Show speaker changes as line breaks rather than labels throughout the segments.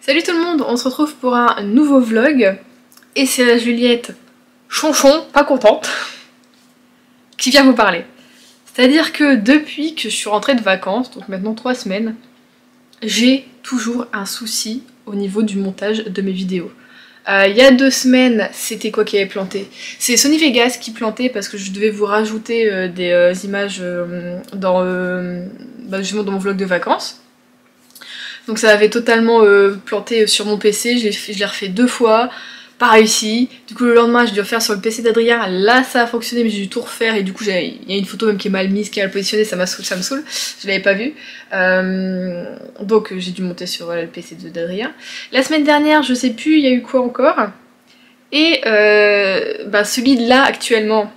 Salut tout le monde, on se retrouve pour un nouveau vlog et c'est la Juliette Chonchon, pas contente, qui vient vous parler. C'est-à-dire que depuis que je suis rentrée de vacances, donc maintenant 3 semaines, j'ai toujours un souci au niveau du montage de mes vidéos. Il y a 2 semaines, c'était quoi qui avait planté? C'est Sony Vegas qui plantait parce que je devais vous rajouter des images justement dans mon vlog de vacances. Donc ça avait totalement planté sur mon PC, je l'ai refait 2 fois, pas réussi. Du coup le lendemain je dû refaire sur le PC d'Adrien, là ça a fonctionné mais j'ai dû tout refaire et du coup il y a une photo même qui est mal mise, qui est mal positionnée, ça me saoule, je l'avais pas vue. Donc j'ai dû monter sur le PC d'Adrien. La semaine dernière, je sais plus, il y a eu quoi encore. Et celui-là actuellement,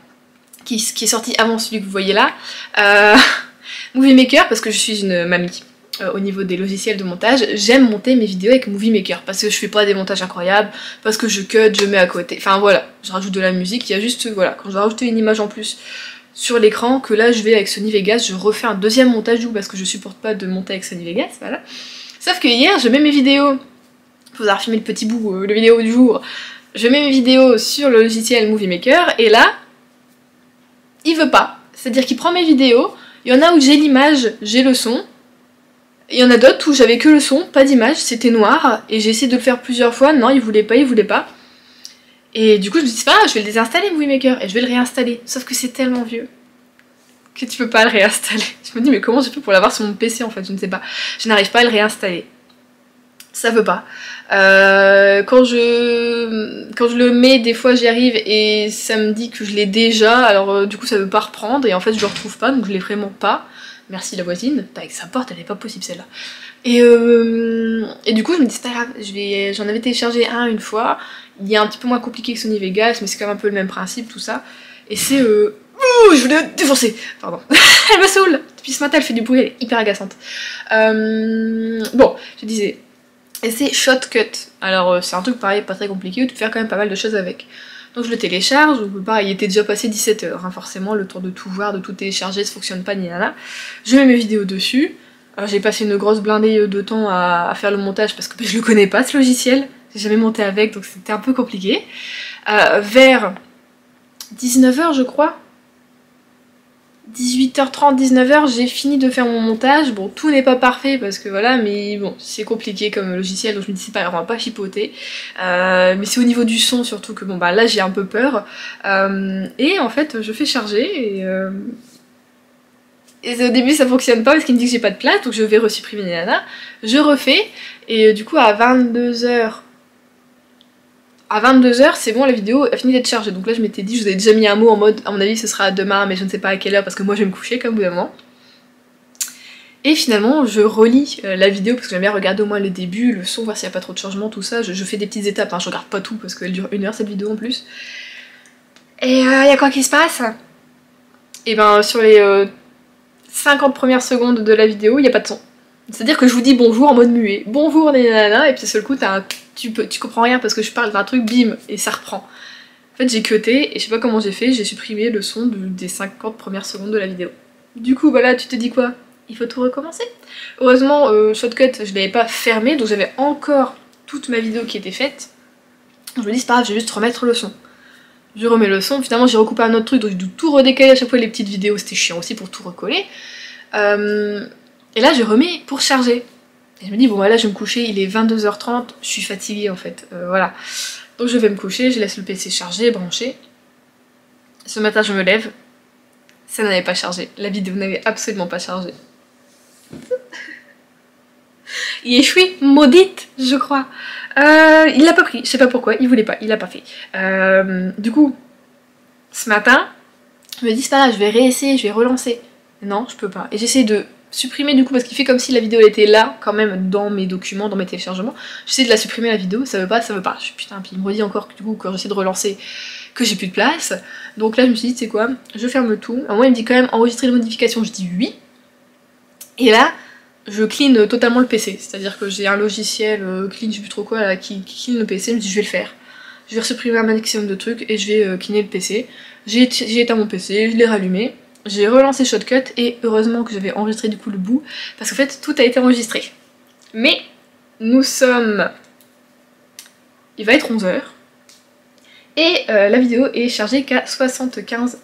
qui est sorti avant celui que vous voyez là, Movie Maker, parce que je suis une mamie. Au niveau des logiciels de montage, j'aime monter mes vidéos avec Movie Maker parce que je fais pas des montages incroyables, parce que je cut, je mets à côté, enfin voilà, je rajoute de la musique, il y a juste, voilà, quand je vais rajouter une image en plus sur l'écran, que là je vais avec Sony Vegas, je refais un deuxième montage du coup parce que je supporte pas de monter avec Sony Vegas, voilà. Sauf que hier, je mets mes vidéos, faut avoir filmé le petit bout, le vidéo du jour, je mets mes vidéos sur le logiciel Movie Maker, et là, il veut pas, c'est-à-dire qu'il prend mes vidéos, il y en a où j'ai l'image, j'ai le son. Il y en a d'autres où j'avais que le son, pas d'image, c'était noir, et j'ai essayé de le faire plusieurs fois, non il voulait pas. Et du coup je me dis, je vais le désinstaller Movie Maker, et je vais le réinstaller, sauf que c'est tellement vieux que tu peux pas le réinstaller. Je me dis mais comment j'ai fait pour l'avoir sur mon PC en fait, je ne sais pas. Je n'arrive pas à le réinstaller. Ça veut pas. Quand je le mets, des fois j'y arrive et ça me dit que je l'ai déjà, alors du coup ça veut pas reprendre, et en fait je le retrouve pas, donc je l'ai vraiment pas. Merci la voisine, avec sa porte, elle est pas possible celle-là. Et du coup je me dis c'est pas grave, j'en avais téléchargé un une fois, il est un petit peu moins compliqué que Sony Vegas, mais c'est quand même un peu le même principe tout ça. Et c'est ouh, je voulais défoncer, pardon. Elle me saoule, depuis ce matin elle fait du bruit, elle est hyper agaçante. Bon, je disais, et c'est Shotcut. Alors c'est un truc pareil, pas très compliqué, tu peux faire quand même pas mal de choses avec. Donc je le télécharge, donc pareil, il était déjà passé 17 h, hein, forcément, le temps de tout voir, de tout télécharger, ça fonctionne pas ni nana. Je mets mes vidéos dessus. J'ai passé une grosse blindée de temps à faire le montage parce que je le connais pas ce logiciel, j'ai jamais monté avec, donc c'était un peu compliqué. Vers 19 h je crois, 18h30, 19 h, j'ai fini de faire mon montage. Bon, tout n'est pas parfait parce que voilà, mais bon, c'est compliqué comme logiciel, donc je me dis c'est pas grave, on va pas chipoter. Mais c'est au niveau du son surtout que bon bah là j'ai un peu peur. Et en fait je fais charger et au début ça fonctionne pas parce qu'il me dit que j'ai pas de place, donc je vais resupprimer les nanas. Je refais et du coup à 22 h. À 22 h, c'est bon, la vidéo a fini d'être chargée. Donc là, je m'étais dit, je vous avais déjà mis un mot en mode, à mon avis, ce sera demain, mais je ne sais pas à quelle heure, parce que moi, je vais me coucher, comme vous moment. Et finalement, je relis la vidéo, parce que j'aime bien regarder au moins le début, le son, voir s'il n'y a pas trop de changements, tout ça. Je fais des petites étapes, hein, je regarde pas tout, parce qu'elle dure 1 heure, cette vidéo, en plus. Et il y a quoi qui se passe? Et ben, sur les 50 premières secondes de la vidéo, il n'y a pas de son. C'est-à-dire que je vous dis bonjour en mode muet. Bonjour, nanana, et puis d'un seul coup, tu comprends rien parce que je parle d'un truc, bim, et ça reprend. En fait, j'ai cuté, et je sais pas comment j'ai fait, j'ai supprimé le son des 50 premières secondes de la vidéo. Du coup, voilà, tu te dis quoi? Il faut tout recommencer. Heureusement, Shotcut, je l'avais pas fermé, donc j'avais encore toute ma vidéo qui était faite. Je me dis, c'est pas grave, je vais juste remettre le son. Je remets le son, finalement j'ai recoupé un autre truc, donc j'ai dû tout redécaler à chaque fois les petites vidéos, c'était chiant aussi pour tout recoller. Et là je remets pour charger. Et je me dis bon voilà, je vais me coucher, il est 22 h 30, je suis fatiguée en fait, voilà. Donc je vais me coucher, je laisse le PC chargé, branché. Ce matin je me lève, ça n'avait pas chargé, la vidéo n'avait absolument pas chargé. Il est chouette, maudite, je crois. Il l'a pas pris, je sais pas pourquoi, il voulait pas, il l'a pas fait. Du coup, ce matin, je me dis c'est pas grave, je vais réessayer, je vais relancer. Non, je peux pas. Et j'essaie de supprimer du coup parce qu'il fait comme si la vidéo elle était là quand même dans mes documents, dans mes téléchargements. J'essaie de la supprimer la vidéo, ça veut pas, ça veut pas. Putain, puis il me redit encore que du coup quand j'essaie de relancer que j'ai plus de place. Donc là je me suis dit c'est quoi, je ferme tout. À moi il me dit quand même enregistrer les modifications, je dis oui. Et là je clean totalement le PC, c'est-à-dire que j'ai un logiciel clean, je sais plus trop quoi là, qui clean le PC, je me dis je vais le faire. Je vais supprimer un maximum de trucs et je vais cleaner le PC. J'ai éteint mon PC, je l'ai rallumé. J'ai relancé Shotcut et heureusement que j'avais enregistré du coup le bout parce qu'en fait tout a été enregistré. Mais nous sommes... Il va être 11 h. Et la vidéo est chargée qu'à 75%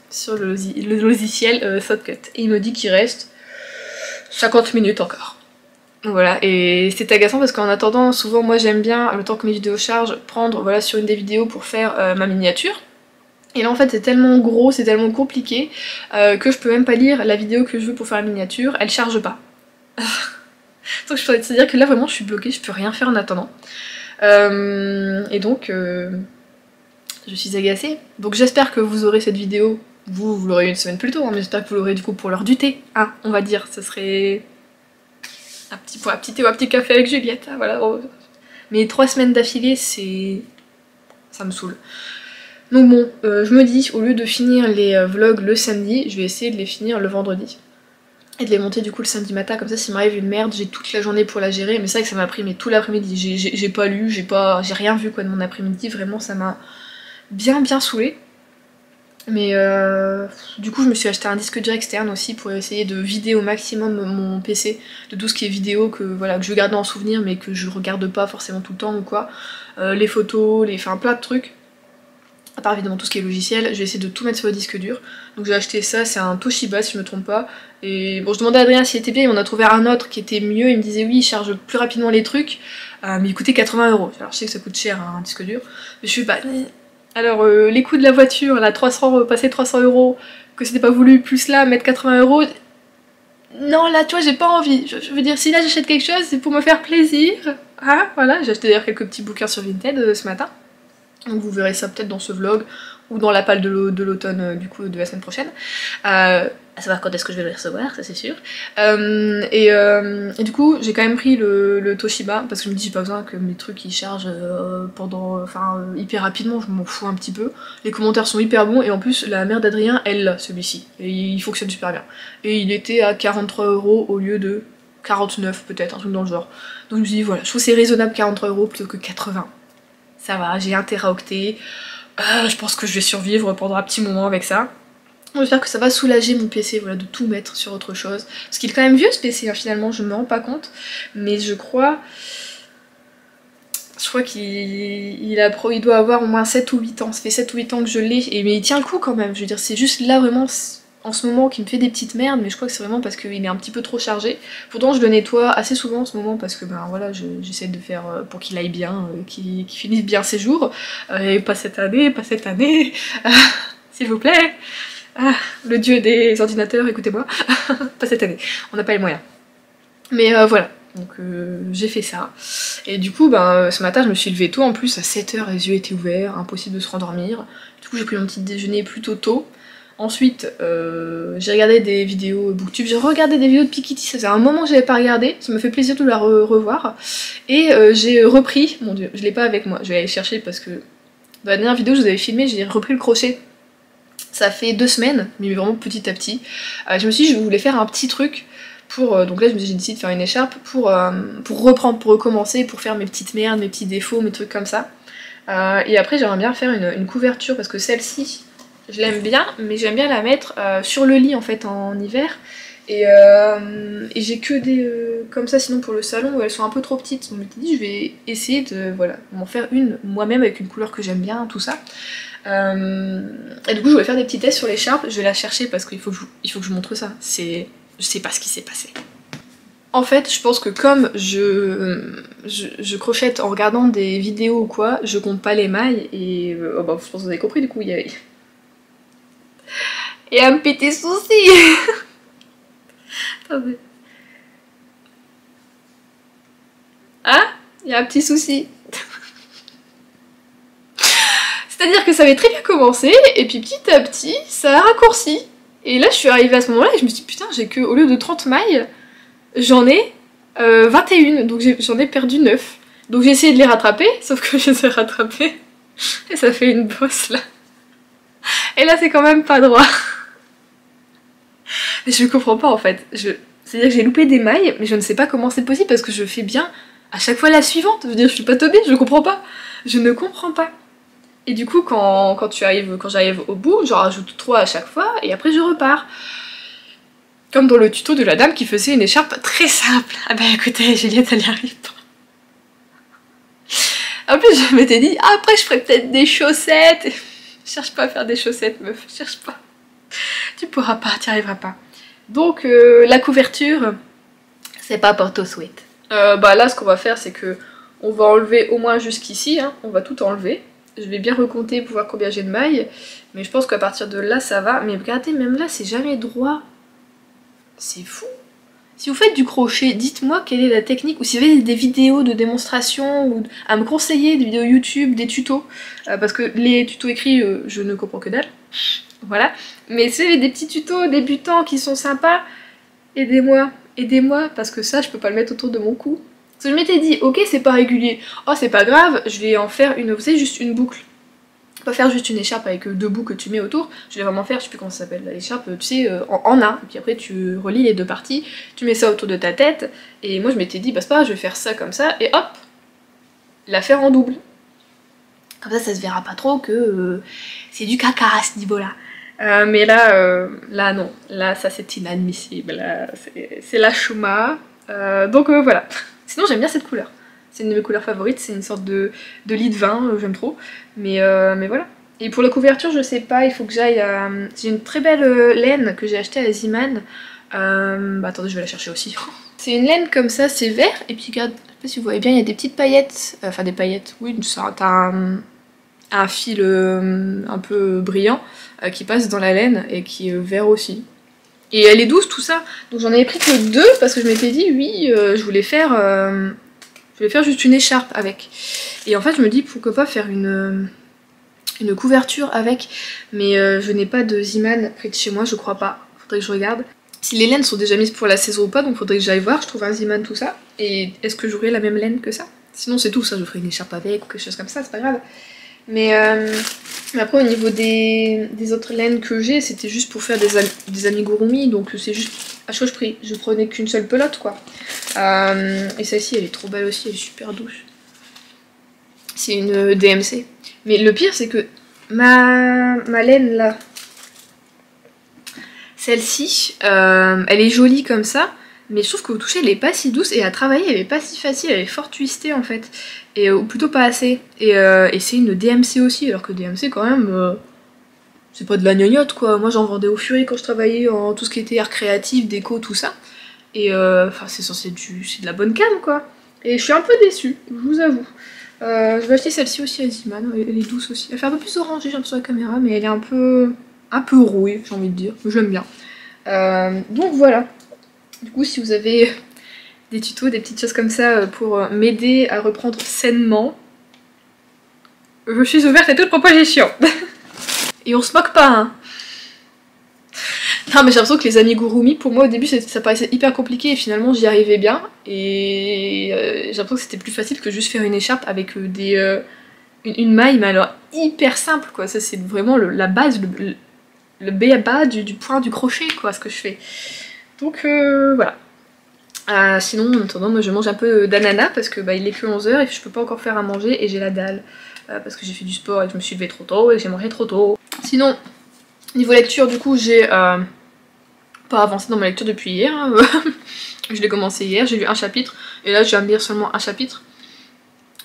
sur le logiciel Shotcut. Et il me dit qu'il reste 50 minutes encore. Voilà, et c'est agaçant parce qu'en attendant, souvent moi j'aime bien, le temps que mes vidéos chargent, prendre voilà, sur une des vidéos pour faire ma miniature. Et là en fait c'est tellement gros, c'est tellement compliqué que je peux même pas lire la vidéo que je veux pour faire la miniature, elle charge pas. Donc je pourrais te dire que là vraiment je suis bloquée, je peux rien faire en attendant. Et donc je suis agacée. Donc j'espère que vous aurez cette vidéo, vous l'aurez une semaine plus tôt, hein, mais j'espère que vous l'aurez du coup pour l'heure du thé, hein, on va dire, ce serait... Un petit thé ou un petit café avec Juliette, hein, voilà. Mais 3 semaines d'affilée, c'est... ça me saoule. Donc bon, je me dis, au lieu de finir les vlogs le samedi, je vais essayer de les finir le vendredi. Et de les monter du coup le samedi matin, comme ça s'il m'arrive une merde, j'ai toute la journée pour la gérer. Mais c'est vrai que ça m'a pris mais tout l'après-midi, j'ai pas lu, j'ai rien vu quoi de mon après-midi, vraiment ça m'a bien saoulée. Mais du coup je me suis acheté un disque dur externe aussi pour essayer de vider au maximum mon PC de tout ce qui est vidéo que, voilà, que je garde en souvenir mais que je regarde pas forcément tout le temps ou quoi. Les photos, enfin plein de trucs. À part évidemment tout ce qui est logiciel, je vais essayer de tout mettre sur le disque dur. Donc j'ai acheté ça, c'est un Toshiba si je me trompe pas. Et bon, je demandais à Adrien s'il était bien, et on a trouvé un autre qui était mieux, il me disait oui il charge plus rapidement les trucs, mais il coûtait 80 €. Alors je sais que ça coûte cher un disque dur, mais je suis pas... Alors les coûts de la voiture, là 300 €, passer 300 €, que c'était pas voulu, plus là mettre 80 €, non là tu vois j'ai pas envie, je veux dire si là j'achète quelque chose c'est pour me faire plaisir, hein, voilà, j'ai acheté d'ailleurs quelques petits bouquins sur Vinted ce matin, donc vous verrez ça peut-être dans ce vlog, ou dans la palle de l'automne du coup de la semaine prochaine, à savoir quand est-ce que je vais le recevoir, ça c'est sûr. Et du coup j'ai quand même pris le Toshiba parce que je me dis j'ai pas besoin que mes trucs ils chargent hyper rapidement, je m'en fous un petit peu. Les commentaires sont hyper bons et en plus la mère d'Adrien elle l'a celui-ci et il fonctionne super bien. Et il était à 43 € au lieu de 49 peut-être, un truc dans le genre. Donc je me dis voilà, je trouve c'est raisonnable 43 € plutôt que 80. Ça va, j'ai 1 Teraoctet, je pense que je vais survivre pendant un petit moment avec ça. J'espère que ça va soulager mon PC, voilà, de tout mettre sur autre chose. Parce qu'il est quand même vieux ce PC, hein, finalement, je me rends pas compte. Mais je crois qu'il doit avoir au moins 7 ou 8 ans. Ça fait 7 ou 8 ans que je l'ai, mais il tient le coup quand même. Je veux dire, c'est juste là vraiment en ce moment qu'il me fait des petites merdes, mais je crois que c'est vraiment parce qu'il est un petit peu trop chargé. Pourtant je le nettoie assez souvent en ce moment parce que ben voilà, j'essaie de faire pour qu'il aille bien, qu'il finisse bien ses jours. Et pas cette année, s'il vous plaît. Ah, le dieu des ordinateurs, écoutez-moi. Pas cette année, on n'a pas les moyens. Mais voilà, donc j'ai fait ça. Et du coup, ben, ce matin, je me suis levée tôt. En plus, à 7 h, les yeux étaient ouverts, impossible de se rendormir. Du coup, j'ai pris mon petit déjeuner plutôt tôt. Ensuite, j'ai regardé des vidéos booktube. J'ai regardé des vidéos de Piketty, ça faisait un moment que je n'avais pas regardé. Ça me fait plaisir de la revoir. Et j'ai repris, mon dieu, je l'ai pas avec moi. Je vais aller chercher parce que dans la dernière vidéo que je vous avais filmée, j'ai repris le crochet. Ça fait 2 semaines, mais vraiment petit à petit. Je me suis dit je voulais faire un petit truc pour... donc là j'ai décidé de faire une écharpe pour reprendre, pour recommencer, pour faire mes petites merdes, mes petits défauts, mes trucs comme ça. Et après j'aimerais bien faire une couverture parce que celle-ci, je l'aime bien, mais j'aime bien la mettre sur le lit en fait en hiver. Et j'ai que des comme ça sinon pour le salon où elles sont un peu trop petites. Donc je me suis dit je vais essayer de voilà, m'en faire une moi-même avec une couleur que j'aime bien, tout ça. Et du coup je vais faire des petits tests sur l'écharpe, je vais la chercher parce qu'il faut que je montre ça, je sais pas ce qui s'est passé. En fait je pense que comme je crochette en regardant des vidéos ou quoi, je compte pas les mailles et oh bah, je pense que vous avez compris du coup il y a un petit souci. Attendez. Ah, il y a un petit souci. C'est-à-dire que ça avait très bien commencé, et puis petit à petit, ça a raccourci. Et là, je suis arrivée à ce moment-là, et je me suis dit, putain, j'ai que, au lieu de 30 mailles, j'en ai 21, donc j'en ai perdu 9. Donc j'ai essayé de les rattraper, sauf que je les ai rattrapés, et ça fait une bosse, là. Et là, c'est quand même pas droit. Mais je comprends pas, en fait. C'est-à-dire que j'ai loupé des mailles, mais je ne sais pas comment c'est possible, parce que je fais bien à chaque fois la suivante. Je veux dire, je suis pas teubée, je comprends pas. Je ne comprends pas. Et du coup, quand j'arrive au bout, j'en rajoute 3 à chaque fois et après je repars. Comme dans le tuto de la dame qui faisait une écharpe très simple. Ah bah écoutez, Juliette, elle y arrive pas. En plus je m'étais dit, ah, après je ferais peut-être des chaussettes. Cherche pas à faire des chaussettes meuf, cherche pas. Tu pourras pas, tu n'y arriveras pas. Donc la couverture, c'est pas pour tout de suite. Bah là ce qu'on va faire c'est que on va enlever au moins jusqu'ici, hein. On va tout enlever. Je vais bien recompter pour voir combien j'ai de mailles. Mais je pense qu'à partir de là ça va. Mais regardez, même là c'est jamais droit. C'est fou. Si vous faites du crochet, dites-moi quelle est la technique, ou si vous avez des vidéos de démonstration, ou à me conseiller, des vidéos YouTube, des tutos, parce que les tutos écrits, je ne comprends que dalle, voilà. Mais si vous avez des petits tutos débutants qui sont sympas, aidez-moi, aidez-moi, parce que ça, je peux pas le mettre autour de mon cou. Parce que je m'étais dit, ok, c'est pas régulier, oh c'est pas grave, je vais en faire une, vous savez, juste une boucle. Pas faire juste une écharpe avec deux bouts que tu mets autour, je vais vraiment faire, je sais plus comment ça s'appelle, l'écharpe, tu sais, en un, et puis après tu relis les deux parties, tu mets ça autour de ta tête, et moi je m'étais dit, bah c'est pas grave, je vais faire ça comme ça, et hop, la faire en double. Comme ça se verra pas trop que c'est du caca à ce niveau-là. Mais là non, là ça c'est inadmissible, là c'est la chouma, donc voilà. Sinon j'aime bien cette couleur. C'est une de mes couleurs favorites, c'est une sorte de lit de vin, j'aime trop. Mais voilà. Et pour la couverture, je sais pas, il faut que j'aille à... J'ai une très belle laine que j'ai achetée à Ziman. Bah attendez, je vais la chercher aussi. C'est une laine comme ça, c'est vert, et puis regarde, je sais pas si vous voyez bien, il y a des petites paillettes. Enfin des paillettes, oui, t'as un fil un peu brillant qui passe dans la laine et qui est vert aussi. Et elle est douce tout ça, donc j'en avais pris que deux parce que je m'étais dit, oui, je voulais faire juste une écharpe avec. Et en fait je me dis pourquoi pas faire une couverture avec. Mais je n'ai pas de Ziman près de chez moi, je crois pas. Faudrait que je regarde. Si les laines sont déjà mises pour la saison ou pas, donc faudrait que j'aille voir, je trouve un Ziman tout ça. Et est-ce que j'aurai la même laine que ça? Sinon c'est tout, ça je ferai une écharpe avec ou quelque chose comme ça, c'est pas grave. Mais après au niveau des autres laines que j'ai, c'était juste pour faire des amigurumi, donc c'est juste... À chaque fois je prenais qu'une seule pelote quoi. Et celle-ci elle est trop belle aussi, elle est super douce. C'est une DMC. Mais le pire c'est que ma laine là, celle-ci, elle est jolie comme ça, mais je trouve qu'au toucher elle est pas si douce et à travailler elle est pas si facile, elle est fort twistée en fait. Et, ou plutôt pas assez. Et c'est une DMC aussi, alors que DMC quand même, c'est pas de la gnognotte quoi. Moi j'en vendais au Furet quand je travaillais en tout ce qui était art créatif, déco, tout ça. Et enfin c'est censé être c'est de la bonne cam quoi. Et je suis un peu déçue, je vous avoue. Je vais acheter celle-ci aussi à Ziman, elle est douce aussi. Elle fait un peu plus orangée, j'ai l'impression à la caméra, mais elle est un peu rouille, j'ai envie de dire. J'aime bien. Donc voilà. Du coup, si vous avez des tutos, des petites choses comme ça pour m'aider à reprendre sainement, je suis ouverte à toute proposition. Et on se moque pas, hein. Non mais j'ai l'impression que les amigurumi, pour moi au début ça paraissait hyper compliqué et finalement j'y arrivais bien. Et j'ai l'impression que c'était plus facile que juste faire une écharpe avec une maille, mais alors hyper simple quoi. Ça c'est vraiment la base, le b.a-ba du point du crochet quoi, ce que je fais. Donc voilà. Sinon en attendant moi je mange un peu d'ananas parce que bah, il est que 11h et je peux pas encore faire à manger et j'ai la dalle. Parce que j'ai fait du sport et que je me suis levée trop tôt et que j'ai mangé trop tôt. Sinon, niveau lecture du coup j'ai pas avancé dans ma lecture depuis hier. Hein. Je l'ai commencé hier, j'ai lu un chapitre et là je viens de lire seulement un chapitre.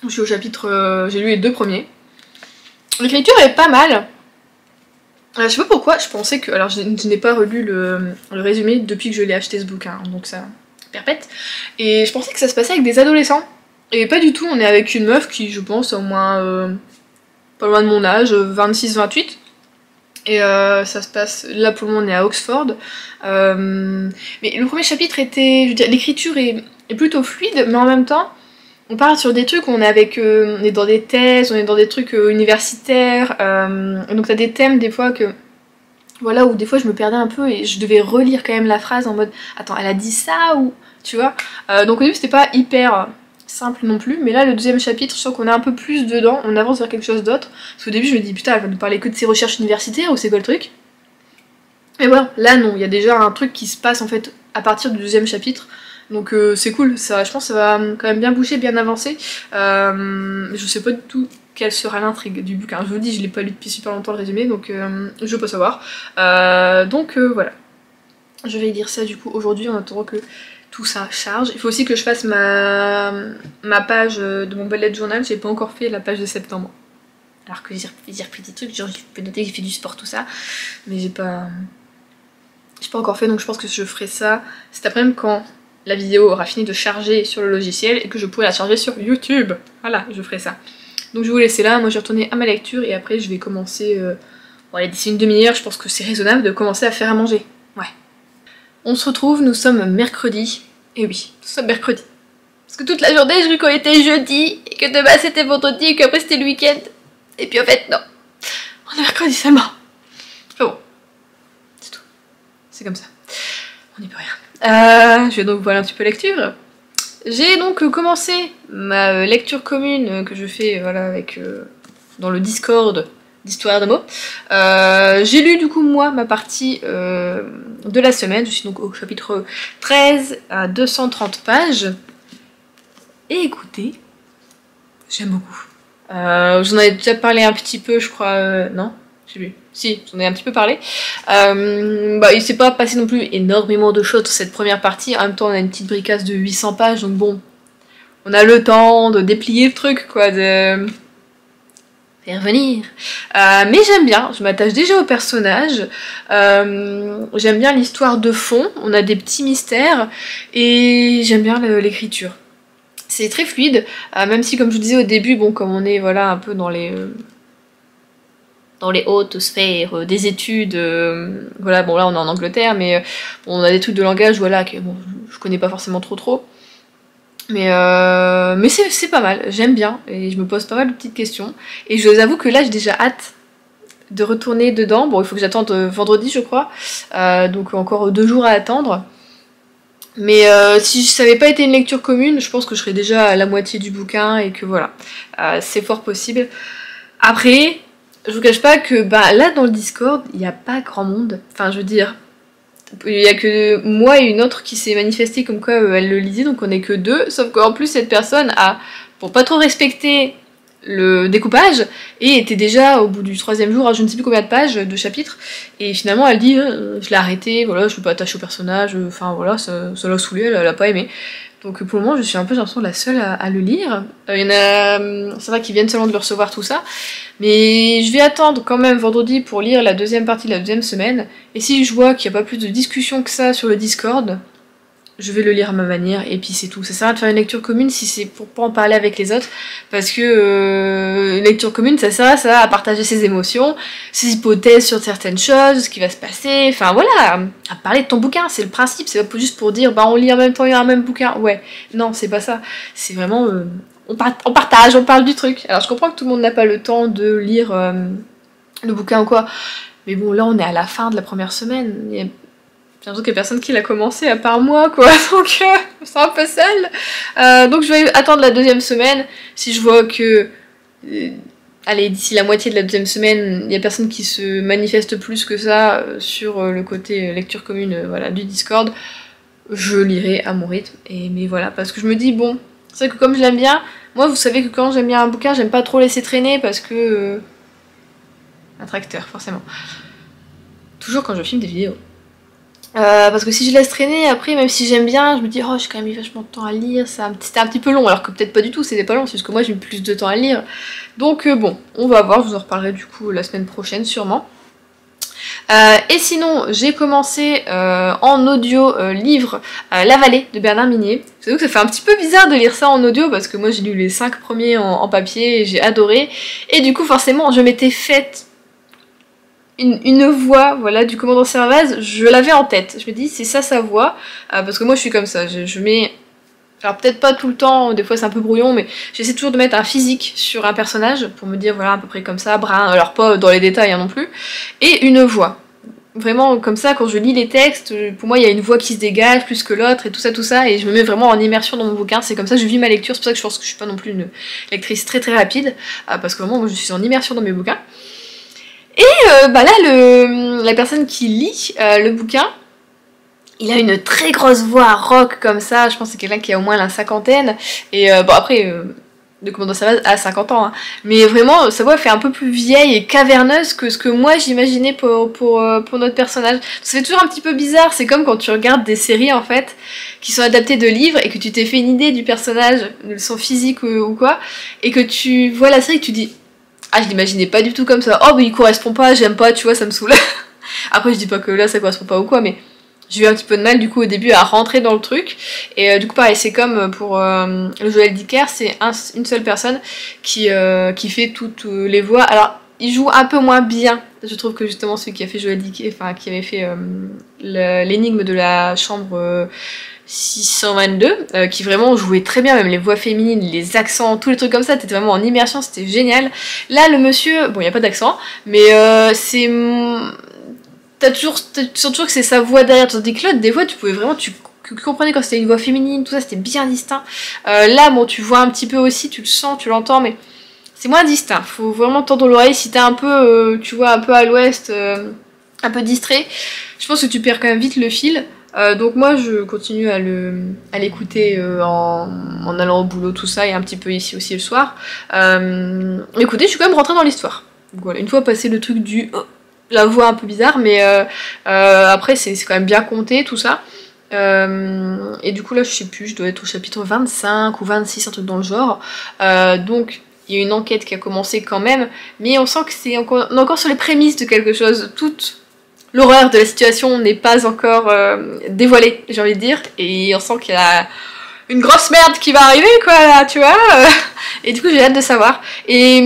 Je suis au chapitre, j'ai lu les deux premiers. L'écriture est pas mal. Je sais pas pourquoi, je pensais que... Alors je n'ai pas relu le résumé depuis que je l'ai acheté ce bouquin, donc ça perpète. Et je pensais que ça se passait avec des adolescents. Et pas du tout, on est avec une meuf qui je pense au moins pas loin de mon âge, 26-28. Et ça se passe, là pour le moment on est à Oxford. Mais le premier chapitre était, je veux dire, l'écriture est plutôt fluide, mais en même temps, on parle sur des trucs, on est dans des thèses, on est dans des trucs universitaires, et donc t'as des thèmes des fois que, voilà, où des fois je me perdais un peu et je devais relire quand même la phrase en mode, attends, elle a dit ça ou, tu vois. Donc au début c'était pas hyper simple non plus, mais là le deuxième chapitre, je sens qu'on est un peu plus dedans, on avance vers quelque chose d'autre. Parce qu'au début je me dis putain elle va nous parler que de ses recherches universitaires ou c'est quoi le truc. Mais voilà, là non, il y a déjà un truc qui se passe en fait à partir du deuxième chapitre. Donc c'est cool, ça, je pense que ça va quand même bien bouger, bien avancer. Je sais pas du tout quelle sera l'intrigue du bouquin. Je vous dis, je l'ai pas lu depuis super longtemps le résumé, donc je veux pas savoir. Donc voilà. Je vais lire ça du coup aujourd'hui en attendant que tout ça charge. Il faut aussi que je fasse ma page de mon bullet journal. J'ai pas encore fait la page de septembre. Alors que j'ai repris des trucs, genre je peux noter que j'ai fait du sport, tout ça. Mais j'ai pas encore fait, donc je pense que je ferai ça cet après-midi quand la vidéo aura fini de charger sur le logiciel et que je pourrai la charger sur YouTube. Voilà, je ferai ça. Donc je vais vous laisser là, moi je vais retourner à ma lecture et après je vais commencer, bon, d'ici une demi-heure, je pense que c'est raisonnable de commencer à faire à manger. Ouais. On se retrouve, nous sommes mercredi. Et oui, nous sommes mercredi. Parce que toute la journée, je crois qu'on était jeudi, et que demain c'était vendredi, et qu'après c'était le week-end. Et puis en fait, non. On est mercredi seulement. Enfin bon. C'est tout. C'est comme ça. On n'y peut rien. Je vais donc voir un petit peu lecture. J'ai donc commencé ma lecture commune que je fais voilà, avec, dans le Discord d'Histoire de mots. J'ai lu du coup moi ma partie de la semaine. Je suis donc au chapitre 13 à 230 pages. Et écoutez, j'aime beaucoup. J'en avais déjà parlé un petit peu, je crois. Non, je sais plus. Si, j'en ai un petit peu parlé. Il s'est pas passé non plus énormément de choses dans cette première partie. En même temps, on a une petite bricasse de 800 pages, donc bon, on a le temps de déplier le truc, quoi, de faire venir. Mais j'aime bien, je m'attache déjà au personnage. J'aime bien l'histoire de fond, on a des petits mystères, et j'aime bien l'écriture. C'est très fluide, même si comme je vous disais au début, bon, comme on est voilà un peu dans les hautes sphères des études, voilà, bon là on est en Angleterre, mais bon, on a des trucs de langage, voilà, que bon, je connais pas forcément trop, mais c'est pas mal, j'aime bien, et je me pose pas mal de petites questions, et je vous avoue que là j'ai déjà hâte de retourner dedans. Bon, il faut que j'attende vendredi, je crois, donc encore 2 jours à attendre. Mais si ça n'avait pas été une lecture commune, je pense que je serais déjà à la moitié du bouquin et que voilà, c'est fort possible. Après, je vous cache pas que là dans le Discord, il n'y a pas grand monde. Enfin, je veux dire, il n'y a que moi et une autre qui s'est manifestée comme quoi elle le lisait, donc on est que 2. Sauf qu'en plus, cette personne a, pour pas trop respecter le découpage, et était déjà au bout du 3e jour à je ne sais plus combien de pages de chapitres, et finalement elle dit je l'ai arrêté, voilà, je veux pas attacher au personnage, enfin voilà, ça l'a saoulé, elle a pas aimé. Donc pour le moment je suis un peu, j'ai l'impression, la seule à le lire. Il y en a, c'est vrai qu'ils viennent seulement de le recevoir tout ça, mais je vais attendre quand même vendredi pour lire la 2e partie de la 2e semaine, et si je vois qu'il n'y a pas plus de discussion que ça sur le Discord, je vais le lire à ma manière, et puis c'est tout. Ça sert à rien de faire une lecture commune si c'est pour pas en parler avec les autres, parce que une lecture commune, ça sert à ça, à partager ses émotions, ses hypothèses sur certaines choses, ce qui va se passer, enfin voilà, à parler de ton bouquin, c'est le principe, c'est pas juste pour dire on lit en même temps, il y a un même bouquin, ouais, non, c'est pas ça, c'est vraiment, on partage, on parle du truc. Alors je comprends que tout le monde n'a pas le temps de lire le bouquin ou quoi, mais bon, là on est à la fin de la première semaine, j'ai l'impression qu'il n'y a personne qui l'a commencé à part moi, quoi, donc c'est un peu seul. Donc je vais attendre la 2e semaine. Si je vois que, allez, d'ici la moitié de la 2e semaine, il n'y a personne qui se manifeste plus que ça sur le côté lecture commune voilà, du Discord, je lirai à mon rythme. Mais voilà, parce que je me dis, bon, c'est vrai que comme je l'aime bien, moi vous savez que quand j'aime bien un bouquin, j'aime pas trop laisser traîner parce que... attracteur, forcément. Toujours quand je filme des vidéos. Parce que si je laisse traîner, après, même si j'aime bien, je me dis, oh, j'ai quand même mis vachement de temps à lire, c'était un petit peu long, alors que peut-être pas du tout, c'était pas long, c'est juste que moi j'ai mis plus de temps à lire. Donc bon, on va voir, je vous en reparlerai du coup la semaine prochaine, sûrement. Et sinon, j'ai commencé en audio livre La Vallée de Bernard Minier. C'est vrai que ça fait un petit peu bizarre de lire ça en audio, parce que moi j'ai lu les 5 premiers en papier, et j'ai adoré. Et du coup, forcément, je m'étais faite une voix, voilà, du commandant Servaz, je l'avais en tête. Je me dis, c'est ça sa voix, parce que moi je suis comme ça, je mets, alors peut-être pas tout le temps, des fois c'est un peu brouillon, mais j'essaie toujours de mettre un physique sur un personnage, pour me dire, voilà, à peu près comme ça, brun, alors pas dans les détails hein, non plus, et une voix. Vraiment comme ça, quand je lis les textes, pour moi il y a une voix qui se dégage plus que l'autre, et tout ça, et je me mets vraiment en immersion dans mon bouquin, c'est comme ça que je vis ma lecture, c'est pour ça que je pense que je suis pas non plus une lectrice très rapide, parce que vraiment moi je suis en immersion dans mes bouquins. Et là, la personne qui lit le bouquin, il a une très grosse voix rock comme ça, je pense que c'est quelqu'un qui a au moins la 50aine, et bon après, de comment ça va à 50 ans, hein. Mais vraiment sa voix fait un peu plus vieille et caverneuse que ce que moi j'imaginais pour notre personnage. Ça fait toujours un petit peu bizarre, c'est comme quand tu regardes des séries en fait qui sont adaptées de livres et que tu t'es fait une idée du personnage, de son physique ou quoi, et que tu vois la série et que tu dis ah je l'imaginais pas du tout comme ça, oh mais il correspond pas, j'aime pas, tu vois, ça me saoule. Après je dis pas que là ça correspond pas ou quoi, mais j'ai eu un petit peu de mal du coup au début à rentrer dans le truc. Et du coup pareil, c'est comme pour le Joël Dicker, c'est une seule personne qui fait toutes les voix. Alors il joue un peu moins bien, je trouve, que justement celui qui a fait Joël Dicker, enfin qui avait fait l'énigme de la chambre 622, qui vraiment jouait très bien, même les voix féminines, les accents, tous les trucs comme ça, t'étais vraiment en immersion, c'était génial. Là le monsieur, bon il n'y a pas d'accent, mais c'est... tu sens toujours que c'est sa voix derrière, tandis que l'autre, des fois, tu pouvais vraiment, tu comprenais quand c'était une voix féminine, tout ça, c'était bien distinct. Là, bon, tu vois un petit peu aussi, tu le sens, tu l'entends, mais c'est moins distinct. Faut vraiment tendre l'oreille si t'es un peu, tu vois, un peu à l'ouest, un peu distrait. Je pense que tu perds quand même vite le fil. Donc moi, je continue à l'écouter en allant au boulot, tout ça, et un petit peu ici aussi le soir. Écoutez, je suis quand même rentrée dans l'histoire. Voilà, une fois passé le truc du... la voix un peu bizarre, mais après c'est quand même bien compté tout ça. Et du coup là je sais plus, je dois être au chapitre 25 ou 26, un truc dans le genre. Donc il y a une enquête qui a commencé quand même, mais on sent que on est encore sur les prémices de quelque chose. Toute l'horreur de la situation n'est pas encore dévoilée, j'ai envie de dire, et on sent qu'il y a une grosse merde qui va arriver quoi là, tu vois. Et du coup j'ai hâte de savoir. Et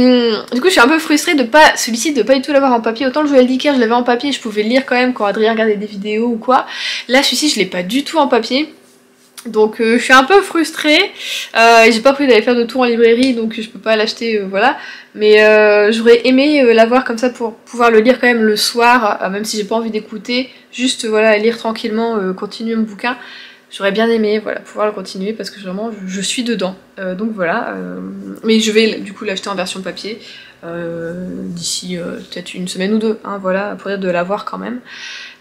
du coup je suis un peu frustrée de pas, celui-ci de pas du tout l'avoir en papier. Autant le Joël Dicker je l'avais en papier, je pouvais le lire quand même quand Adrien regardait des vidéos ou quoi. Là celui-ci je l'ai pas du tout en papier. Donc je suis un peu frustrée. Et j'ai pas prévu d'aller faire de tour en librairie, donc je peux pas l'acheter, voilà. Mais j'aurais aimé l'avoir comme ça pour pouvoir le lire quand même le soir, même si j'ai pas envie d'écouter. Juste voilà, lire tranquillement, continuer mon bouquin. J'aurais bien aimé voilà, pouvoir le continuer parce que vraiment je suis dedans. Donc voilà. Mais je vais du coup l'acheter en version papier d'ici peut-être une semaine ou deux. Hein, voilà, pour dire de l'avoir quand même.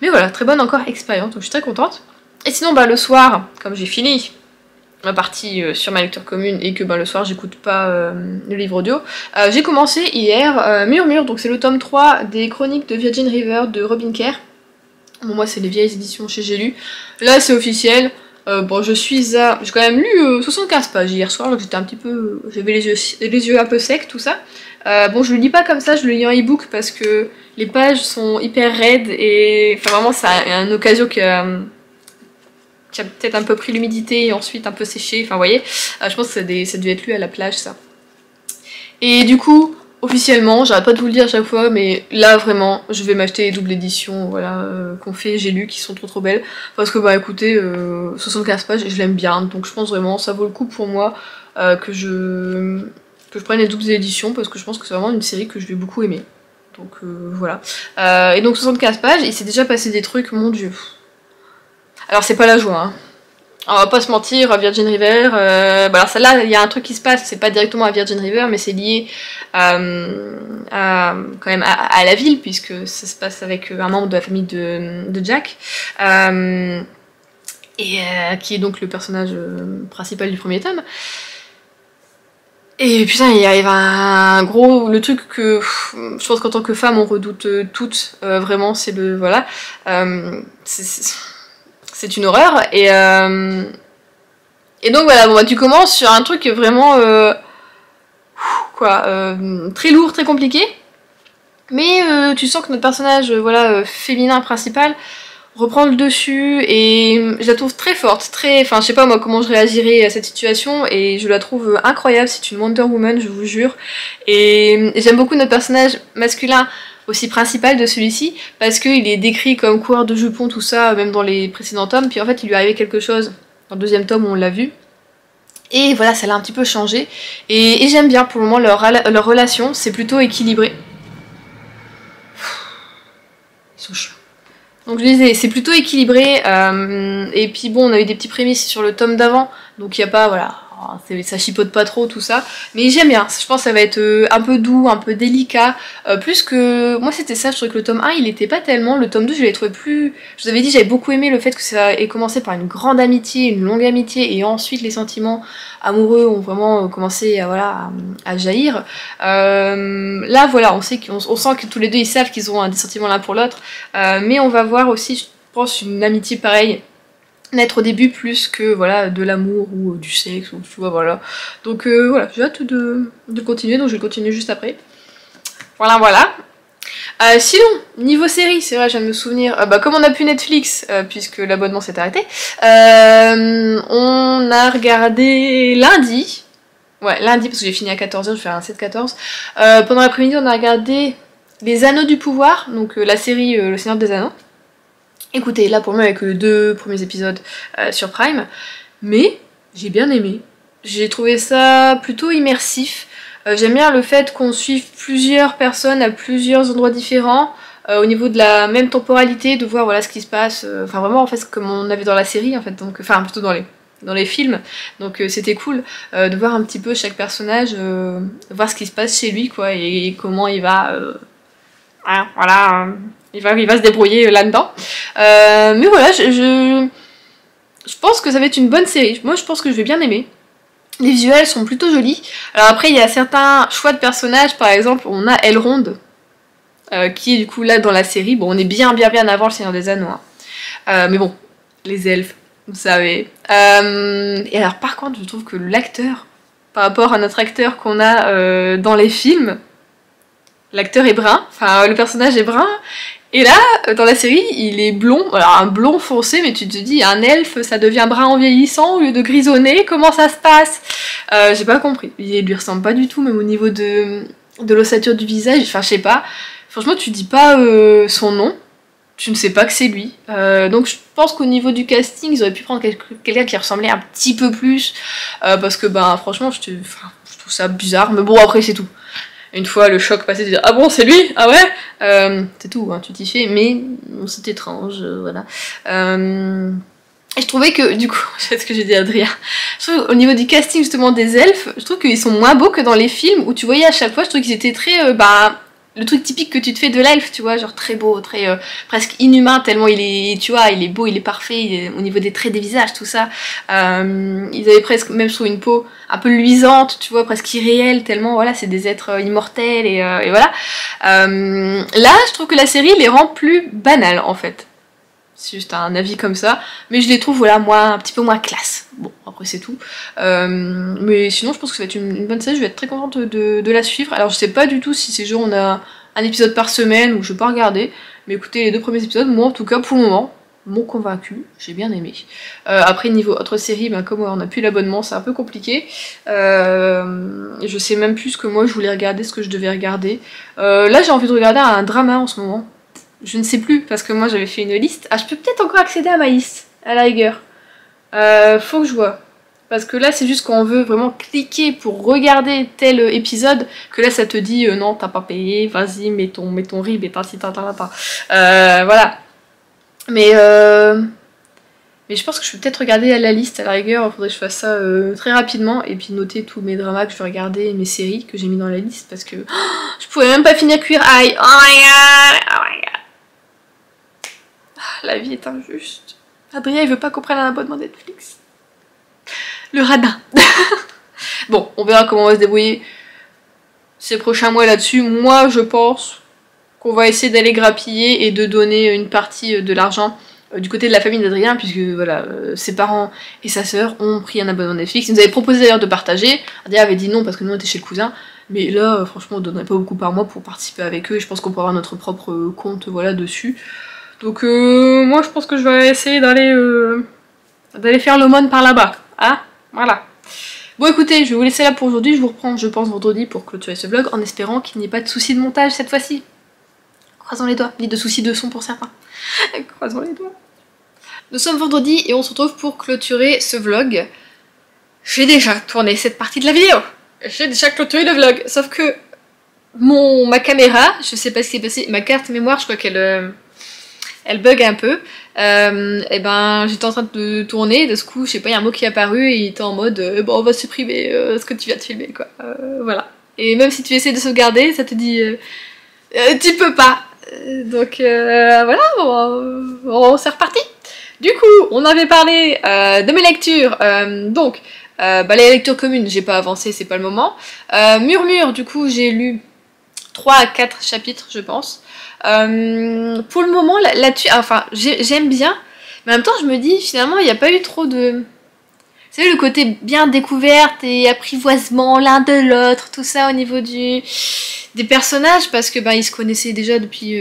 Mais voilà, très bonne encore expérience, donc je suis très contente. Et sinon bah, le soir, comme j'ai fini ma partie sur ma lecture commune et que bah, le soir j'écoute pas le livre audio, j'ai commencé hier Murmure, donc c'est le tome 3 des chroniques de Virgin River de Robin Kerr. Bon moi c'est les vieilles éditions chez J'ai lu. Là c'est officiel. Bon j'ai quand même lu 75 pages hier soir, donc j'étais un petit peu... j'avais les yeux un peu secs, tout ça. Bon je le lis pas comme ça, je le lis en e-book parce que les pages sont hyper raides et... Enfin vraiment c'est une occasion qui a peut-être un peu pris l'humidité et ensuite un peu séché, enfin vous voyez. Je pense que ça a dû être lu à la plage ça. Et du coup... officiellement, j'arrête pas de vous le dire à chaque fois, mais là vraiment, je vais m'acheter les doubles éditions voilà, qu'on fait, j'ai lu, qui sont trop belles. Parce que bah écoutez, 75 pages, et je l'aime bien, donc je pense vraiment ça vaut le coup pour moi que je prenne les doubles éditions, parce que je pense que c'est vraiment une série que je vais beaucoup aimer. Donc voilà. Et donc 75 pages, il s'est déjà passé des trucs, mon dieu. Alors c'est pas la joie, hein. On va pas se mentir, à Virgin River, bah alors celle-là, il y a un truc qui se passe, c'est pas directement à Virgin River, mais c'est lié quand même à la ville, puisque ça se passe avec un membre de la famille de Jack, qui est donc le personnage principal du premier tome. Et putain, il arrive un gros... le truc que je pense qu'en tant que femme, on redoute toutes, vraiment, c'est le... voilà. C'est une horreur, et donc voilà, bon bah tu commences sur un truc vraiment très lourd, très compliqué, mais tu sens que notre personnage voilà, féminin principal reprend le dessus, et je la trouve très forte, très... enfin je sais pas moi comment je réagirais à cette situation, et je la trouve incroyable, c'est une Wonder Woman, je vous jure, et j'aime beaucoup notre personnage masculin, aussi principal de celui-ci, parce qu'il est décrit comme coureur de jupons, tout ça, même dans les précédents tomes, puis en fait il lui est arrivé quelque chose, dans le deuxième tome on l'a vu, et voilà, ça l'a un petit peu changé, et j'aime bien pour le moment leur relation, c'est plutôt équilibré. Ils sont chiants. Donc je disais, c'est plutôt équilibré, et puis bon, on a eu des petits prémices sur le tome d'avant, donc il n'y a pas, voilà, ça chipote pas trop tout ça, mais j'aime bien, je pense que ça va être un peu doux, un peu délicat, plus que... Moi c'était ça, je trouvais que le tome 1 il était pas tellement, le tome 2 je l'ai trouvé plus... Je vous avais dit j'avais beaucoup aimé le fait que ça ait commencé par une grande amitié, une longue amitié, et ensuite les sentiments amoureux ont vraiment commencé à, voilà, à jaillir. Là voilà, on sent que tous les deux ils savent qu'ils ont des sentiments l'un pour l'autre, mais on va voir aussi, je pense, une amitié pareille naître au début plus que voilà de l'amour ou du sexe ou tu vois voilà, donc voilà, j'ai hâte de continuer, donc je vais continuer juste après. Voilà. Sinon, niveau série, c'est vrai, je viens de me souvenir, comme on a plus Netflix, puisque l'abonnement s'est arrêté, on a regardé lundi, parce que j'ai fini à 14h, je vais faire un 7-14, pendant l'après-midi on a regardé Les Anneaux du Pouvoir, donc la série Le Seigneur des Anneaux. Écoutez, là pour moi avec les 2 premiers épisodes sur Prime, mais j'ai bien aimé. J'ai trouvé ça plutôt immersif. J'aime bien le fait qu'on suive plusieurs personnes à plusieurs endroits différents, au niveau de la même temporalité, de voir voilà ce qui se passe, enfin vraiment en fait comme on avait dans la série en fait, donc enfin plutôt dans les films, donc c'était cool de voir un petit peu chaque personnage, voir ce qui se passe chez lui quoi, et comment il va voilà, il va se débrouiller là-dedans. Mais voilà, je pense que ça va être une bonne série. Moi, je pense que je vais bien aimer. Les visuels sont plutôt jolis. Alors après, il y a certains choix de personnages. Par exemple, on a Elrond, qui est du coup là dans la série. Bon, on est bien avant le Seigneur des Anneaux. Hein. Mais bon, les elfes, vous savez. Et alors par contre, je trouve que l'acteur, par rapport à notre acteur qu'on a dans les films, l'acteur est brun, enfin le personnage est brun, et là, dans la série, il est blond, alors un blond foncé, mais tu te dis, un elfe, ça devient brun en vieillissant au lieu de grisonner, comment ça se passe? J'ai pas compris, il lui ressemble pas du tout, même au niveau de l'ossature du visage, enfin je sais pas, franchement tu dis pas son nom, tu ne sais pas que c'est lui, donc je pense qu'au niveau du casting, ils auraient pu prendre quelqu'un qui ressemblait un petit peu plus, parce que franchement, je trouve ça bizarre, mais bon après c'est tout. Une fois le choc passé, tu dis ah bon c'est lui, ah ouais, c'est tout, hein, tu t'y fais, mais c'est étrange, voilà. Et je trouvais que du coup, c'est ce que j'ai dit à Adrien, je trouve au niveau du casting justement des elfes, je trouve qu'ils sont moins beaux que dans les films où tu voyais à chaque fois, je trouve qu'ils étaient très le truc typique que tu te fais de l'elfe, tu vois, genre très beau, très presque inhumain, tellement il est, tu vois, il est beau, il est parfait, au niveau des traits des visages, tout ça. Ils avaient presque, même sur une peau un peu luisante, tu vois, presque irréelle, tellement, voilà, c'est des êtres immortels, et voilà. Là, je trouve que la série les rend plus banales, en fait. C'est juste un avis comme ça, mais je les trouve, voilà, un petit peu moins classe. Bon, après c'est tout. Mais sinon, je pense que ça va être une bonne série, je vais être très contente de la suivre. Alors, je sais pas du tout si ces jours on a un épisode par semaine ou je vais pas regarder, mais écoutez, les 2 premiers épisodes, moi en tout cas, pour le moment, m'ont convaincu, j'ai bien aimé. Après, niveau autre série, comme on n'a plus l'abonnement, c'est un peu compliqué. Je sais même plus ce que moi je voulais regarder, ce que je devais regarder. Là, j'ai envie de regarder un drama en ce moment. Je ne sais plus, parce que moi j'avais fait une liste. Ah, je peux peut-être encore accéder à ma liste, à la rigueur. Faut que je vois. Parce que là, c'est juste quand on veut vraiment cliquer pour regarder tel épisode, que là, ça te dit non, t'as pas payé, vas-y, mets ton RIB et voilà. Mais je pense que je peux peut-être regarder à la liste, à la rigueur, il faudrait que je fasse ça très rapidement, et puis noter tous mes dramas que je vais regarder, et mes séries que j'ai mis dans la liste, parce que je pouvais même pas finir Queer Eye. Oh my god. La vie est injuste. Adrien, il veut pas qu'on prenne un abonnement Netflix. Le radin. Bon, on verra comment on va se débrouiller ces prochains mois là-dessus. Moi, je pense qu'on va essayer d'aller grappiller et de donner une partie de l'argent du côté de la famille d'Adrien, puisque voilà, ses parents et sa sœur ont pris un abonnement Netflix. Ils nous avaient proposé d'ailleurs de partager. Adrien avait dit non parce que nous on était chez le cousin. Mais là, franchement, on donnerait pas beaucoup par mois pour participer avec eux. Et je pense qu'on peut avoir notre propre compte voilà, dessus. Donc moi je pense que je vais essayer d'aller faire l'aumône par là-bas. Hein, voilà. Bon écoutez, je vais vous laisser là pour aujourd'hui. Je vous reprends, je pense, vendredi pour clôturer ce vlog, en espérant qu'il n'y ait pas de soucis de montage cette fois-ci. Croisons les doigts. Ni de soucis de son pour certains. Croisons les doigts. Nous sommes vendredi et on se retrouve pour clôturer ce vlog. J'ai déjà tourné cette partie de la vidéo. J'ai déjà clôturé le vlog. Sauf que ma caméra, je sais pas ce qui est passé, ma carte mémoire, je crois qu'elle elle bug un peu. Et ben j'étais en train de tourner, et de ce coup, je sais pas, il y a un mot qui est apparu et il était en mode bon, on va supprimer ce que tu viens de filmer, quoi. Voilà. Et même si tu essaies de sauvegarder, ça te dit tu peux pas. Donc voilà, c'est reparti. Du coup, on avait parlé de mes lectures, donc les lectures communes, j'ai pas avancé, c'est pas le moment. Murmure, du coup, j'ai lu 3 à 4 chapitres, je pense. Pour le moment, là-dessus, enfin, j'aime bien, mais en même temps, je me dis, finalement, il n'y a pas eu trop de... Vous savez, le côté bien découverte et apprivoisement l'un de l'autre, tout ça au niveau des personnages, parce que ils se connaissaient déjà depuis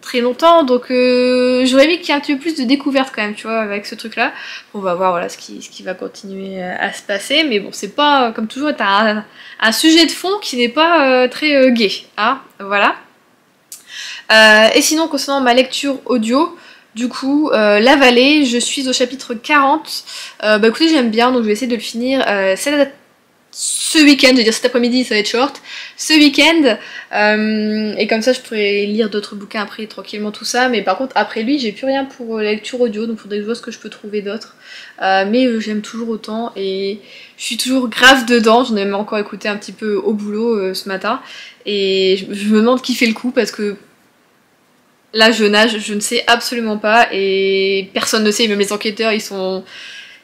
très longtemps, donc j'aurais aimé qu'il y ait un petit peu plus de découverte quand même, tu vois, avec ce truc-là. On va voir voilà, ce qui va continuer à se passer, mais bon, c'est pas, comme toujours, t'as un sujet de fond qui n'est pas très gai, hein, voilà. Et sinon, concernant ma lecture audio, du coup, La Vallée, je suis au chapitre 40. Écoutez, j'aime bien, donc je vais essayer de le finir ce week-end, je vais dire cet après-midi, ça va être short. Ce week-end, et comme ça je pourrais lire d'autres bouquins après tranquillement, tout ça. Mais par contre, après lui, j'ai plus rien pour la lecture audio, donc faudrait que je vois ce que je peux trouver d'autre. Mais j'aime toujours autant et je suis toujours grave dedans. J'en ai même encore écouté un petit peu au boulot ce matin. Et je me demande qui fait le coup parce que là, je nage, je ne sais absolument pas et personne ne sait, même les enquêteurs, ils sont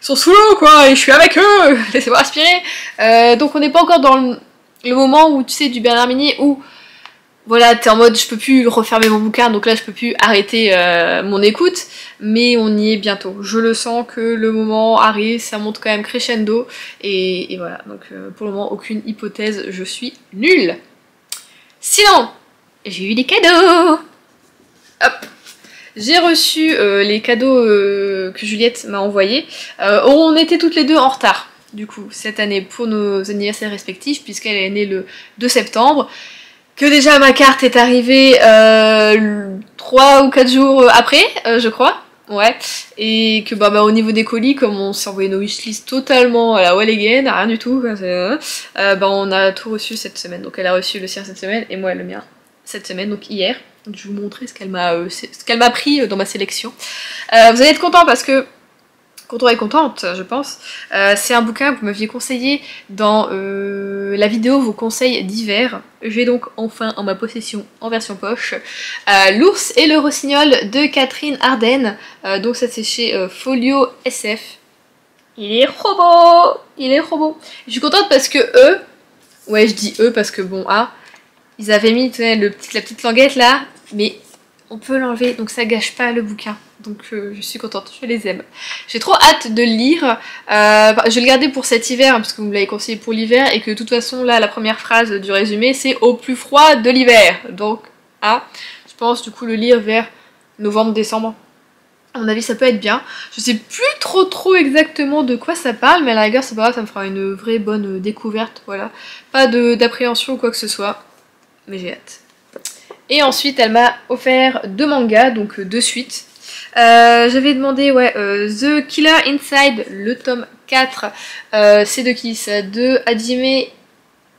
sous l'eau, quoi, et je suis avec eux, laissez-moi respirer. Donc on n'est pas encore dans le moment où, tu sais, du Bernard Minet, où, voilà, t'es en mode, je peux plus refermer mon bouquin, donc là, je peux plus arrêter mon écoute, mais on y est bientôt. Je le sens que le moment arrive, ça monte quand même crescendo, et voilà, donc pour le moment, aucune hypothèse, je suis nulle. Sinon, j'ai eu des cadeaux. Hop. J'ai reçu les cadeaux que Juliette m'a envoyés. On était toutes les deux en retard, du coup, cette année pour nos anniversaires respectifs, puisqu'elle est née le 2 septembre. Que déjà ma carte est arrivée 3 ou 4 jours après, je crois. Ouais. Et que au niveau des colis, comme on s'est envoyé nos wishlist totalement à la wall again, rien du tout, on a tout reçu cette semaine. Donc elle a reçu le sien cette semaine et moi le mien cette semaine, donc hier. Je vais vous montrer ce qu'elle m'a pris dans ma sélection. Vous allez être content parce que, content et contente, je pense, c'est un bouquin que vous m'aviez conseillé dans la vidéo vos conseils d'hiver. J'ai donc enfin en ma possession, en version poche, L'ours et le rossignol de Catherine Arden. Donc ça c'est chez Folio SF. Il est trop beau. Il est trop beau. Je suis contente parce que eux, ouais je dis eux parce que bon, ils avaient mis la petite languette là, mais on peut l'enlever, donc ça gâche pas le bouquin. Donc je suis contente, je les aime. J'ai trop hâte de le lire. Je vais le garder pour cet hiver, parce que vous me l'avez conseillé pour l'hiver, et que de toute façon, là, la première phrase du résumé, c'est « au plus froid de l'hiver ». Donc, je pense du coup le lire vers novembre-décembre. À mon avis, ça peut être bien. Je sais plus trop exactement de quoi ça parle, mais à la rigueur, c'est pas grave, ça me fera une vraie bonne découverte, voilà. Pas d'appréhension ou quoi que ce soit, mais j'ai hâte. Et ensuite, elle m'a offert 2 mangas, donc 2 suites. J'avais demandé, The Killer Inside, le tome 4. C'est de qui ça? De Hajime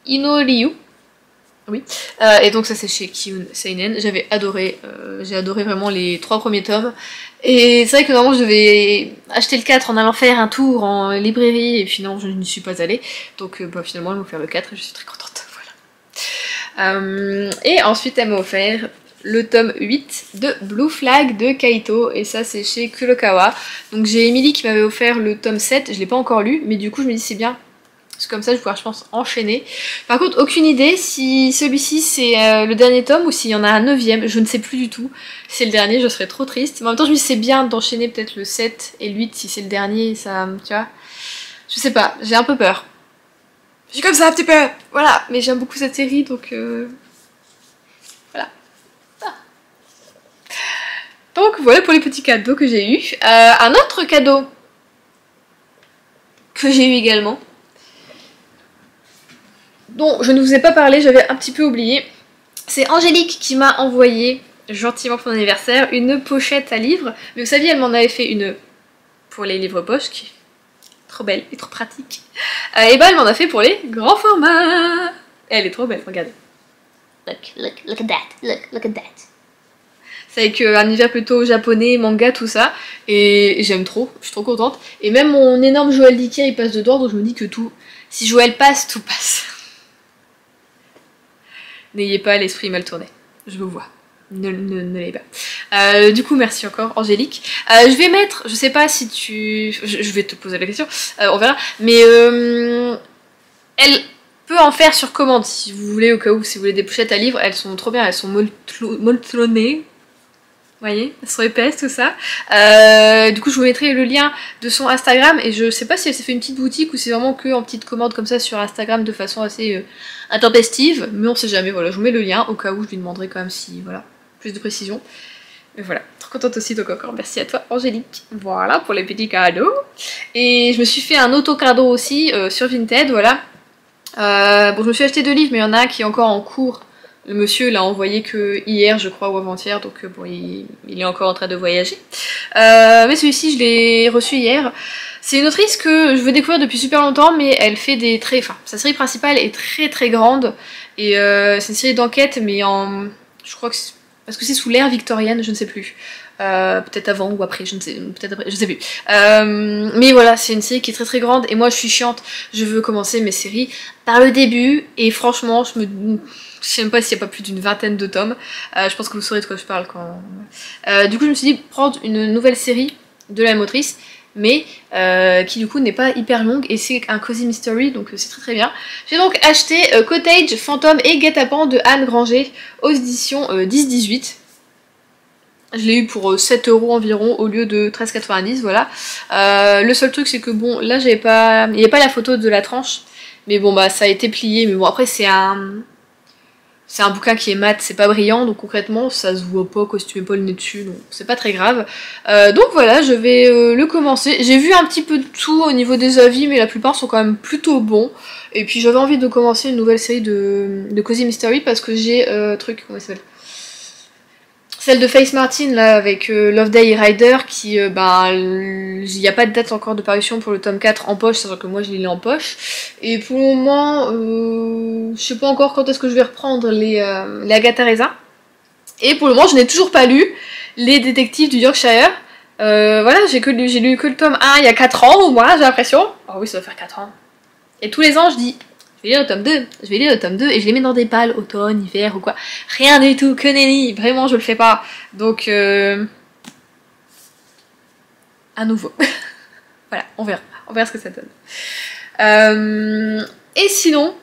Ino-Ryu. Oui. Et donc ça c'est chez Kiyun Seinen. J'avais adoré, j'ai adoré vraiment les 3 premiers tomes. Et c'est vrai que normalement je devais acheter le 4 en allant faire un tour en librairie, et finalement je n'y suis pas allée. Donc finalement elle m'a offert le 4 et je suis très contente. Et ensuite elle m'a offert le tome 8 de Blue Flag de Kaito, et ça c'est chez Kurokawa. Donc j'ai Emily qui m'avait offert le tome 7, je l'ai pas encore lu, mais du coup je me dis c'est bien, parce que comme ça je pourrais, je pense, enchaîner. Par contre aucune idée si celui-ci c'est le dernier tome ou s'il y en a un 9ème, je ne sais plus du tout. Si c'est le dernier je serais trop triste, mais en même temps je me dis c'est bien d'enchaîner peut-être le 7 et le 8 si c'est le dernier, ça, tu vois. Je sais pas, j'ai un peu peur. Je suis comme ça un petit peu, voilà, mais j'aime beaucoup cette série, donc voilà. Donc voilà pour les petits cadeaux que j'ai eu. Un autre cadeau que j'ai eu également, dont je ne vous ai pas parlé, j'avais un petit peu oublié, c'est Angélique qui m'a envoyé, gentiment pour mon anniversaire, une pochette à livres. Mais vous saviez, elle m'en avait fait une pour les livres poche, qui trop belle et trop pratique. Et elle m'en a fait pour les grands formats. Elle est trop belle, regardez. Look at that, look at that. C'est avec un univers plutôt japonais, manga, tout ça. Et j'aime trop, je suis trop contente. Et même mon énorme Joël Dicker, il passe dedans, donc je me dis que tout... Si Joël passe, tout passe. N'ayez pas l'esprit mal tourné, je vous vois. Ne l'ayez pas. Du coup, merci encore, Angélique. Je vais mettre, je sais pas si tu... Je vais te poser la question, on verra. Mais elle peut en faire sur commande, si vous voulez, au cas où, si vous voulez des pochettes à livres. Elles sont trop bien, elles sont molletonnées. Vous voyez, elles sont épaisses, tout ça. Du coup, je vous mettrai le lien de son Instagram. Et je sais pas si elle s'est fait une petite boutique ou c'est vraiment que en petite commande comme ça sur Instagram de façon assez intempestive. Mais on sait jamais, voilà, je vous mets le lien au cas où je lui demanderai quand même si, voilà, plus de précision. Mais voilà, trop contente aussi, donc encore merci à toi, Angélique. Voilà, pour les petits cadeaux. Et je me suis fait un auto-cadeau aussi sur Vinted, voilà. Bon, je me suis acheté 2 livres, mais il y en a un qui est encore en cours. Le monsieur l'a envoyé que hier, je crois, ou avant-hier, donc bon, il est encore en train de voyager. Mais celui-ci, je l'ai reçu hier. C'est une autrice que je veux découvrir depuis super longtemps, mais elle fait des traits... Enfin, sa série principale est très très grande. Et c'est une série d'enquête, mais en... Je crois que c'est... Parce que c'est sous l'ère victorienne, je ne sais plus. Peut-être avant ou après, je ne sais, peut-être après, je sais plus. Mais voilà, c'est une série qui est très très grande et moi je suis chiante. Je veux commencer mes séries par le début et franchement, je sais même pas s'il n'y a pas plus d'une vingtaine de tomes. Je pense que vous saurez de quoi je parle quand... du coup, je me suis dit prendre une nouvelle série de la même autrice, mais qui du coup n'est pas hyper longue et c'est un cozy mystery, donc c'est très très bien. J'ai donc acheté Cottage, Fantôme et Guet-apens de Anne Granger aux éditions 10-18. Je l'ai eu pour 7 € environ au lieu de 13,90, voilà. Le seul truc c'est que bon, là j'avais pas... il n'y a pas la photo de la tranche, mais bon bah ça a été plié, mais bon après c'est un bouquin qui est mat, c'est pas brillant, donc concrètement ça se voit pas quand tu mets pas le nez dessus, donc c'est pas très grave. Donc voilà, je vais le commencer. J'ai vu un petit peu de tout au niveau des avis, mais la plupart sont quand même plutôt bons. Et puis j'avais envie de commencer une nouvelle série de Cozy Mystery parce que j'ai comment il s'appelle ? Celle de Faith Martin là avec Loveday et Ryder qui il n'y a pas de date encore de parution pour le tome 4 en poche, sachant que moi je l'ai en poche. Et pour le moment, je sais pas encore quand est-ce que je vais reprendre les Agatha Raisin. Et pour le moment, je n'ai toujours pas lu les détectives du Yorkshire. Voilà, j'ai lu que le tome 1 il y a 4 ans au moins, j'ai l'impression. Oh oui, ça doit faire 4 ans. Et tous les ans, je dis... Je vais lire le tome 2, je vais lire le tome 2 et je les mets dans des pales, automne, hiver ou quoi. Rien du tout, que nenni, vraiment je le fais pas. Donc, à nouveau. Voilà, on verra ce que ça donne. Et sinon,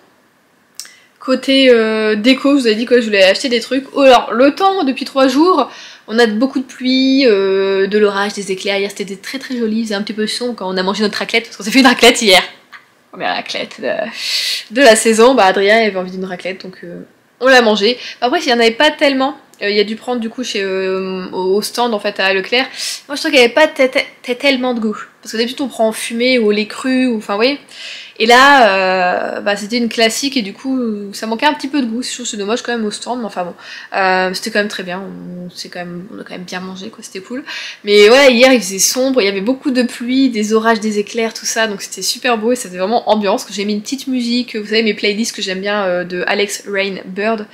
côté déco, je vous avais dit que je voulais acheter des trucs. Oh, alors, le temps, depuis 3 jours, on a beaucoup de pluie, de l'orage, des éclairs. Hier, c'était très très joli, c'est un petit peu sombre quand on a mangé notre raclette, parce qu'on s'est fait une raclette hier. Première raclette de la saison, bah Adrien avait envie d'une raclette donc on l'a mangé. Après s'il n'y en avait pas tellement, il a dû prendre du coup chez au stand en fait à Leclerc. Moi je trouve qu'il n'y avait pas tellement de goût. Parce que d'habitude on prend en fumée ou au lait cru, ou enfin vous voyez. Et là c'était une classique et du coup ça manquait un petit peu de goût. Je trouve que c'est dommage quand même au stand, mais enfin bon. C'était quand même très bien, on a quand même bien mangé quoi, c'était cool. Mais ouais, hier il faisait sombre, il y avait beaucoup de pluie, des orages, des éclairs, tout ça, donc c'était super beau et ça faisait vraiment ambiance. J'ai mis une petite musique, vous savez mes playlists que j'aime bien de Alex Rain Bird.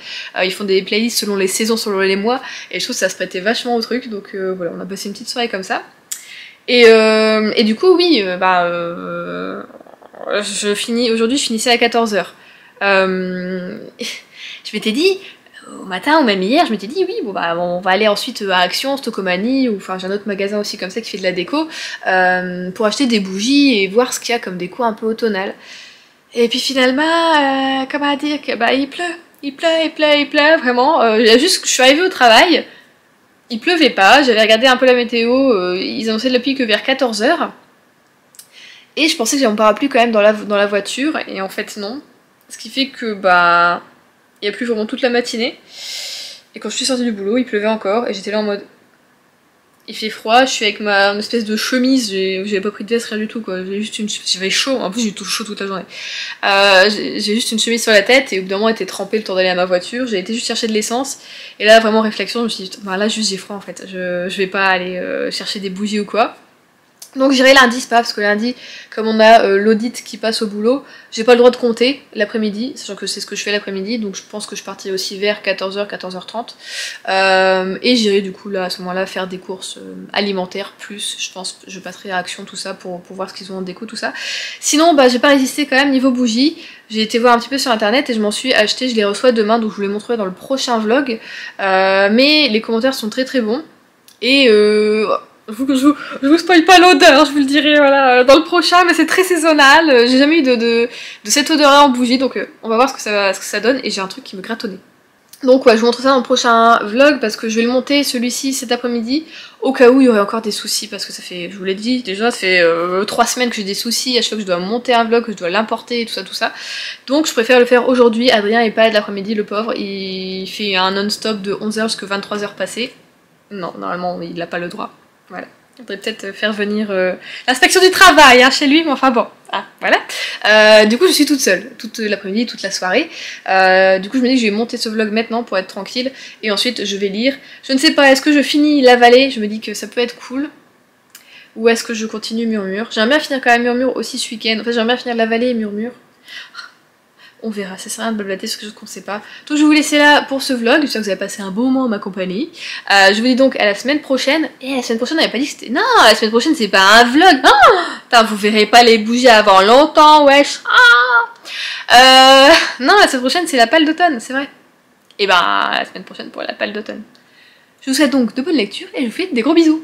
Ils font des playlists selon les saisons, selon les mois, et je trouve que ça se prêtait vachement au truc, donc voilà, on a passé une petite soirée comme ça. Et du coup oui, aujourd'hui je finissais à 14h. Je m'étais dit, au matin ou même hier, je m'étais dit oui, bon bah on va aller ensuite à Action, Stocomanie, ou enfin j'ai un autre magasin aussi comme ça qui fait de la déco, pour acheter des bougies et voir ce qu'il y a comme déco un peu automnale. Et puis finalement, comment dire, que bah il pleut, vraiment. Juste que je suis arrivée au travail, il pleuvait pas, j'avais regardé un peu la météo, ils annonçaient de la pluie que vers 14h. Et je pensais que j'avais mon parapluie quand même dans la voiture, et en fait non. Ce qui fait que bah il a plu vraiment toute la matinée. Et quand je suis sortie du boulot, il pleuvait encore, et j'étais là en mode... Il fait froid, je suis avec ma espèce de chemise, j'avais pas pris de veste, rien du tout quoi, j'avais chaud, en plus j'ai tout chaud toute la journée. J'ai juste une chemise sur la tête et au bout d'un moment elle était trempée le temps d'aller à ma voiture, j'ai été juste chercher de l'essence et là vraiment réflexion, je me suis dit bah là juste j'ai froid en fait, je vais pas aller chercher des bougies ou quoi. Donc j'irai lundi, c'est pas parce que lundi, comme on a l'audit qui passe au boulot, j'ai pas le droit de compter l'après-midi, sachant que c'est ce que je fais l'après-midi, donc je pense que je partirai aussi vers 14h, 14h30. Et j'irai du coup là à ce moment-là faire des courses alimentaires, plus je pense que je passerai à Action tout ça pour voir ce qu'ils ont en déco, tout ça. Sinon bah j'ai pas résisté quand même niveau bougies, j'ai été voir un petit peu sur internet et je m'en suis acheté, je les reçois demain, donc je vous les montrerai dans le prochain vlog. Mais les commentaires sont très très bons. Et je vous spoil pas l'odeur, je vous le dirai voilà, dans le prochain, mais c'est très saisonnal. J'ai jamais eu de cette odeur-là en bougie, donc on va voir ce que ça donne. Et j'ai un truc qui me gratonnait. Donc ouais, je vous montre ça dans le prochain vlog parce que je vais le monter celui-ci cet après-midi au cas où il y aurait encore des soucis parce que ça fait, je vous l'ai dit déjà, ça fait 3 semaines que j'ai des soucis à chaque fois que je dois monter un vlog, que je dois l'importer et tout ça. Donc je préfère le faire aujourd'hui. Adrien est pas là de l'après-midi, le pauvre, il fait un non-stop de 11h jusqu'à 23h passées. Non, normalement il n'a pas le droit. Voilà. On devrait peut-être faire venir l'inspection du travail chez lui, mais enfin bon. Ah, voilà. Du coup, je suis toute seule, toute l'après-midi, toute la soirée. Du coup, je me dis que je vais monter ce vlog maintenant pour être tranquille. Et ensuite, je vais lire. Je ne sais pas, est-ce que je finis La Vallée? Je me dis que ça peut être cool. Ou est-ce que je continue Murmure? J'aimerais bien finir quand même Murmure aussi ce week-end. En fait, j'aimerais bien finir La Vallée et Murmure. On verra, ça sert à rien de blablater sur quelque chose qu'on ne sait pas. Donc je vais vous laisser là pour ce vlog, j'espère que vous avez passé un bon moment en ma compagnie. Je vous dis donc à la semaine prochaine. Et la semaine prochaine on n'avait pas dit que c'était... Non, la semaine prochaine c'est pas un vlog. Putain, vous verrez pas les bougies avant longtemps, wesh. Non, la semaine prochaine c'est la pâle d'automne, c'est vrai. Et ben la semaine prochaine pour la pâle d'automne. Je vous souhaite donc de bonnes lectures et je vous fais des gros bisous.